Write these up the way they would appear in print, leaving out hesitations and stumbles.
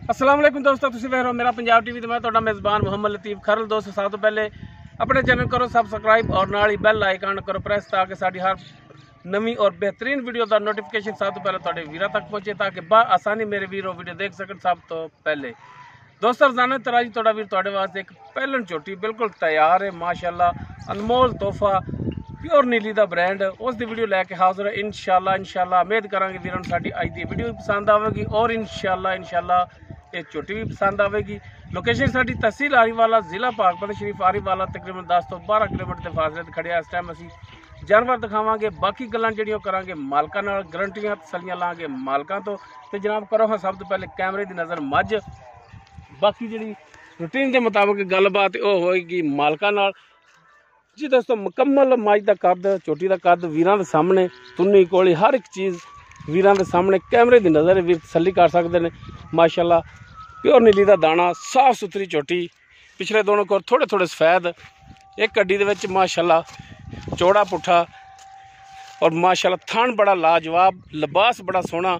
अस्सलाम वालेकुम दोस्तों, तुसीं वेख रहे हो मेरा पंजाब टीवी ते मैं तुहाडा मेज़बान मोहम्मद लतीफ़ खरल। दोस्तों, सब तो पहले अपने चैनल करो सबसक्राइब और नाल ही बैल आइकन करो प्रेस ताकि साडी हर नवी और बेहतरीन वीडियो का नोटिफिकेशन सब तो पहले तुहाडे वीरां तक पहुंचे ताकि आसानी मेरे वीर वीडियो देख सकन। सब तो पहले दोस्तों, रोजाना तराजी तुहाडा वीर तुहाडे वास्ते एक पहलन चोटी बिल्कुल तैयार है माशाअल्लाह, अनमोल तोहफा प्योर नीली का ब्रांड उस दी वीडियो लैके हाजिर है। इंशाअल्लाह उम्मीद करांगे वीरों साडी अज दी वीडियो भी पसंद आवेगी और इंशाअल्लाह ये चोटी भी पसंद आएगी। लोकेशन साडी तहसील आरीवाला, जिला पाकपत शरीफ आरीवाला, तकरीबन 10 तो 12 किलोमीटर के फासले ते खड़े। इस टाइम असी जानवर दिखावांगे, बाकी गल्लां जिहड़ियां करांगे मालकां नाल, गारंटियां तसल्लियां लांगे मालकां तो। ते जनाब करो हाँ सब तो पहले कैमरे की नज़र मझ, बाकी जिहड़ी रूटीन के मुताबिक गलबात वो होएगी मालकां नाल। जी दोस्तों, मुकम्मल मझ का कद, चोटी का कद वीरां दे सामने, तुन्नी कोली हर एक चीज़ वीरां दे सामने कैमरे की नज़र वीर तसल्ली कर सकते हैं। माशाअल्लाह प्योर नीली का दाना, साफ सुथरी चोटी, पिछले दोनों को थोड़े थोड़े सफेद, एक हड्डी दे माशाअल्लाह चौड़ा पुट्ठा और माशाअल्लाह थान बड़ा लाजवाब, लिबास बड़ा सोहना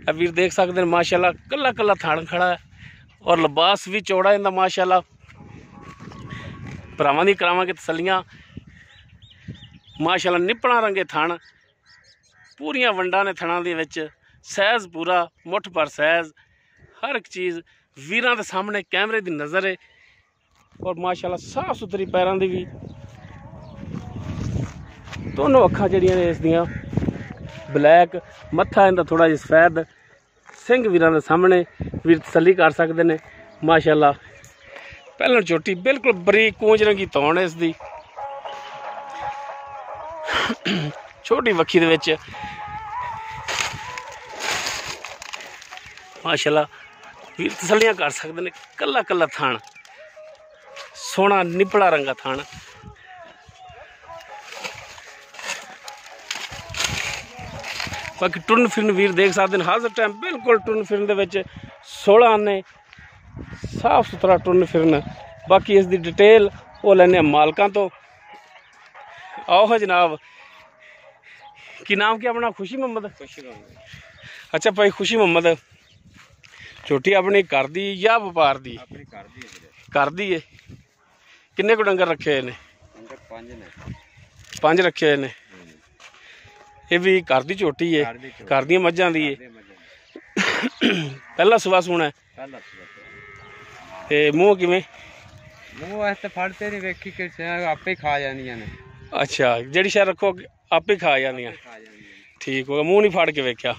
वीर देख सकते हैं। माशाअल्लाह कला कला थान खड़ा है और लिबास भी चौड़ा इनका माशाअल्लाह। भरावां दी करावांगे तसल्लियां माशाअल्लाह, निपणा रंगे थान, पूरियां वंडा ने थणा दे विच, सहज पूरा मुठ पर सहज, हर एक चीज़ वीरां दे सामने कैमरे की नज़र है। और माशाअल्लाह साफ सुथरी पैरों की भी, दोनों अखां जड़ियां ने इस दियां ब्लैक, मत्था इनका थोड़ा जिहा सफेद, सिंह वीरां दे सामने वीर तसल्ली कर सकते हैं। माशाअल्लाह पहलन चोटी बिल्कुल बरीक कूंज रंगी तौण इसकी, छोटी वक्खी दे विच माशाअल्लाह वीर तसल्लियां कर सकते हैं। कला कला थान सोहना निपड़ा रंगा थान, बाकी टुरन फिरन वीर देख सकते हैं हर टाइम बिल्कुल टुरन फिरन दे विच 16 आने, साफ सुथरा टुरन फिरन। बाकी इसकी डिटेल वो लैने मालकां तो। आओ है जनाब, की नाम क्या अपना? खुशी मोहम्मद। अच्छा भाई खुशी मोहम्मद, चोटी अपनी घर दी या व्यापार दी? घर दी है। किन्ने को डंगर रखे ने? 5 रखे ने। ये भी घर दी चोटी है, घर दी मझां दी है। पहला सुबह सुना है। मूँह किवें? मूँह वास्ते फड़ते नहीं, वेखी कि आपे ही खा जानियां ने। अच्छा, जिहड़ी शै रखो आपे ही खा जानियां। ठीक होगा, मूँह नहीं फाड़ के वेख्या।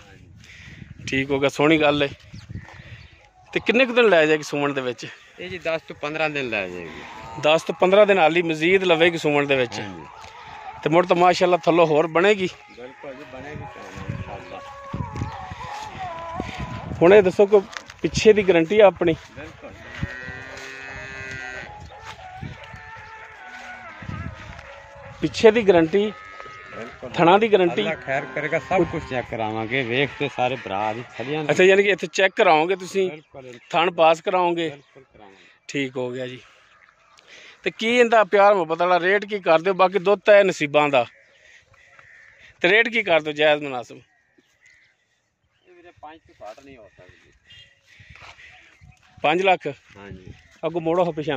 ठीक होगा, सोहनी गल है। तो किन्ने दिन लै जाएगी सुमन दे विच? ये जी 10 तो 15 दिन लै जाएगी। 10 तो 15 दिन हाली मजीद लवेगी सुमन दे विच। तो मुड़ तो माशाअल्लाह थल्लों होर बनेगी। बिल्कुल जी बनेगी। हुण ये दसो को पिछे दी गारंटी है अपनी? बिल्कुल पिछे दी गारंटी, थणा दी गारंटी। अल्लाह खैर करेगा, सब कुछ चेक करावांगे, वेखते सारे भरा दी छड़ियां। अच्छा, यानी कि इत्थे चेक कराओगे तुसीं, थण पास कराओगे? बिल्कुल करावांगे। ठीक हो गया जी। तो की इनका प्यार मुहब्बत वाला रेट की कर दो? बाकी दुध तो है नसीबां दा, तो रेट की कर दो जायज़ मुनासिब? 5 तो घट नहीं हो सकती। 5 लाख? हाँ जी। अगो मोड़ो हो पिछा।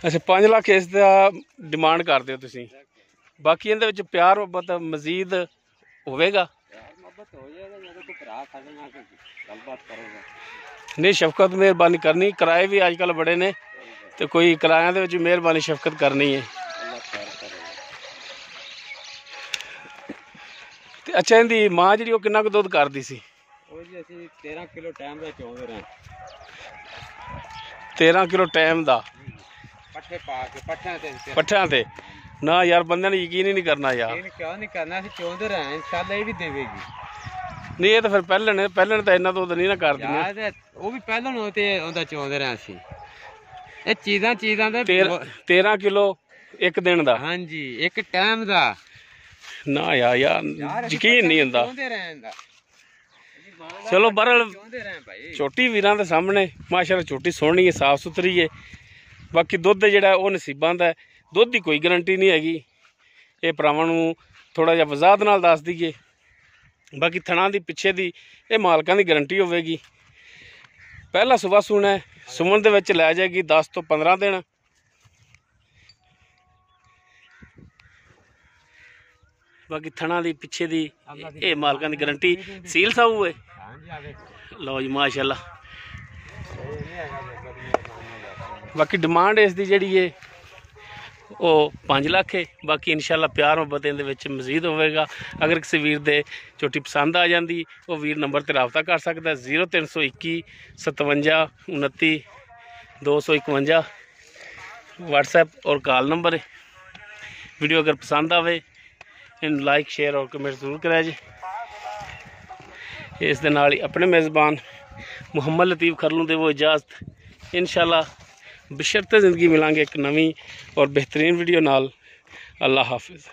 अच्छा, 5 लाख इसका डिमांड कर दो तुसीं, बाकी इहदे विच प्यार मुहब्बत मजीद होवेगा? नहीं, शफकत मेहरबानी करनी, किराए भी अजकल बड़े ने, तो कोई किराया दे विच मेहरबानी शफकत करनी है। ते अच्छा, इहदी मां जिहड़ी किन्ना क दुध करदी सी? 13 किलो टाइम दा चोंदे रहे। 13 किलो टाइम दा पट्ठे पा के पट्ठियां ते? ना यार, बंदे ने यकीन ही नहीं करना यार। क्यों नहीं करना, असं चोंदे रहे, इंशाल्लाह ये भी देवेगी। नहीं, ये तो फिर पहले तो इन्ना दुध नहीं ना कर दी। वो भी पहले होते उनका चोंदे रहे असी। ये चीज़ां दा 13 किलो एक दिन दा? हाँ जी, एक टाइम दा। ना यार यकीन नहीं होंदा। चलो बहरहाल चोटी वीरां दे सामने माशाअल्लाह चोटी सोहनी है, साफ सुथरी है। बाकी दुध जिहड़ा वो नसीबां दा है, दुध की कोई गारंटी नहीं हैगी। ये भरावां नूं थोड़ा जिहा वजाहत नाल दस दईए। बाकी थणा दी पिछे दी ये मालकां दी गारंटी होगी। पहला सुबह सूना है, सुमन दे विच लै जाएगी 10 तो 15 दिन। बाकी थणा दी पिछे दी ये मालकां दी गारंटी। सील साऊ है। लो जी माशाल्लाह। बाकी डिमांड इसकी जी है वो 5 लाख है। बाकी इंशाल्लाह प्यार मुहब्बत इहदे विच मजीद होवेगा। अगर किसी वीर दे झोटी पसंद आ जाती वो वीर नंबर ते राबता कर सकता है 0321 57 29 251 व्हाट्सएप और कॉल नंबर है। वीडियो अगर पसंद आवे इन लाइक शेयर और कमेंट जरूर कराया जी। इस दे नाल ही अपने मेज़बान मुहम्मद लतीफ़ खरलू दे वो इजाज़त। इंशाल्लाह बशर्ते ज़िंदगी मिलांगे एक नवी और बेहतरीन वीडियो नाल। अल्लाह हाफिज़।